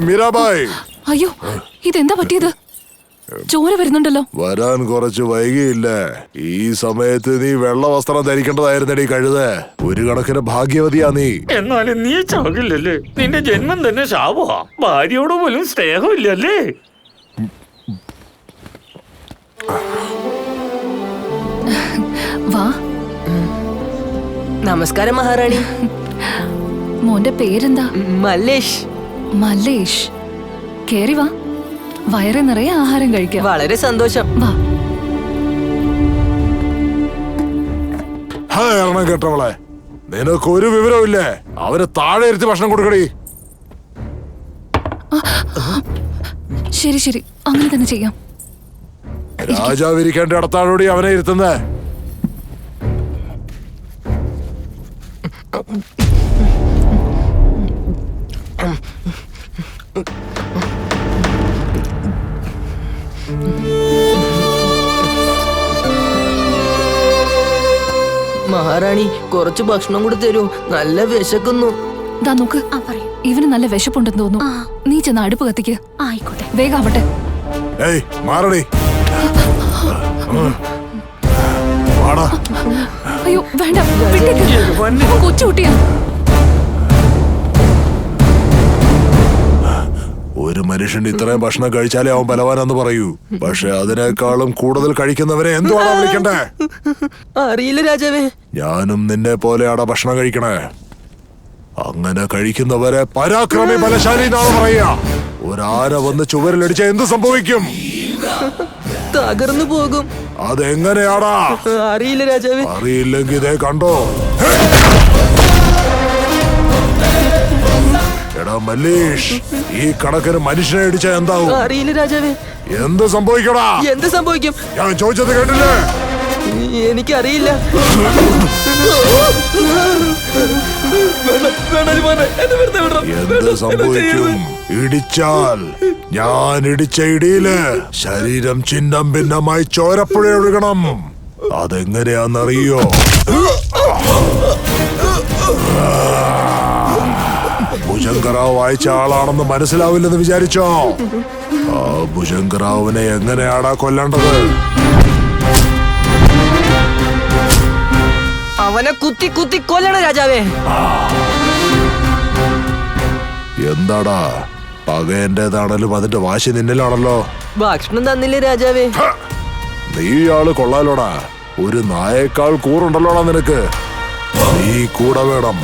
മീരാബായ്, അയ്യോ, ഇതെന്താ പറ്റിയത്? ചോര വരുന്നുണ്ടല്ലോ. വരാൻ കുറച്ച് വൈകിയില്ലേ? ഈ സമയത്ത് നീ വെള്ള വസ്ത്രം ധരിക്കേണ്ടതായിരുന്നടി കഴുത. ഒരു കണക്കിന് ഭാഗ്യവതിയാ നീ. എന്നാലും നീ ചാകില്ലല്ലേ? നിന്റെ ജന്മം തന്നെ ശാപമാ. ഭാര്യയോട് പോലും സ്നേഹമില്ലല്ലേ? വാ. നമസ്കാരം മഹാറാണി. മോന്റെ പേരെന്താ? മല്ലേഷ്. മല്ലേഷ്. കേറി വാ, വയറെ നിറയെ ആഹാരം കഴിക്കാം. വളരെ സന്തോഷം. വാ. എണ്ണം കേട്ടവളെ, നിനക്കൊരു വിവരമില്ലേ? അവര് താഴെ ഇരുത്തി ഭക്ഷണം കൊടുക്കടി. ശരി ശരി, അങ്ങനെ തന്നെ ചെയ്യാം. രാജാവ് ഇരിക്കേണ്ട ഇടത്താഴോടി അവനെ ഇരുത്തുന്നേ. മഹാറാണി, കുറച്ച് ഭക്ഷണം കൂടി തരൂ, നല്ല വിശക്കുന്നു. ദാ നോക്ക്, ഇവന് നല്ല വിശപ്പുണ്ടെന്ന് തോന്നുന്നു. നീ ചെന്ന് അടുപ്പ് കത്തിക്ക്. ആയിക്കോട്ടെ. വേഗാവട്ടെ. ഏയ് മാറടി. വാടാ. അയ്യോ വേണ്ട, വിട്ടേക്ക്. കൊച്ചുകുട്ടിയാ. ഒരു മനുഷ്യൻ ഇത്രയും ഭക്ഷണം കഴിച്ചാലേ അവൻ ബലവാനെന്ന് പറയൂ. പക്ഷെ അതിനേക്കാളും കൂടുതൽ കഴിക്കുന്നവരെ എന്തുവാണോ വിളിക്കണ്ടേ? അറിയില്ല രാജാവേ. ഞാനും നിന്നെ പോലെയാടാ ഭക്ഷണം കഴിക്കണേ. അങ്ങനെ കഴിക്കുന്നവരെ പരാക്രമി ബലശാലി എന്നാണ് പറയുക. ഒരാന വന്ന് ചുവരിലടിച്ച എന്ത് സംഭവിക്കും? തകർന്നു പോകും. അതെങ്ങനെയാടാ? അറിയില്ല രാജാവേ. അറിയില്ലെങ്കിൽ ഇതേ കണ്ടോ. എടാ മല്ലേഷ്, ഈ കണക്കിന് മനുഷ്യനെ ഇടിച്ച എന്താവും? അറിയില്ല രാജാവേ. എന്ത് സംഭവിക്കടാ? എന്ത് സംഭവിക്കും? ഞാൻ ചോദിച്ചത് കേട്ടില്ലേ? എനിക്കറിയില്ല. എന്ത് സംഭവിക്കും? ഇടിച്ചാൽ ഞാൻ ഇടിച്ച ഇടിയില് ശരീരം ചിഹ്നം ഭിന്നമായി ചോരപ്പുഴ ഒഴുകണം. അതെങ്ങനെയാന്നറിയോ? ഭുജങ്കറാവ് വായിച്ച ആളാണെന്ന് മനസ്സിലാവില്ലെന്ന് വിചാരിച്ചോ? ആ ഭുജങ്കറാവിനെ എങ്ങനെയാടാ കൊല്ലേണ്ടത്? അവനെ കുത്തി കുത്തി കൊല്ലണം രാജാവേ. എന്താടാ, പകയന്റേതാണല്ലോ, അതിന്റെ വാശി നിന്നിലാണല്ലോ. ഭക്ഷണം തന്നില്ലേ രാജാവേ? നീ ആള് കൊള്ളാലോടാ. ഒരു നായേക്കാൾ കൂറുണ്ടല്ലോടാ നിനക്ക്. നീ കൂടെ വേണം.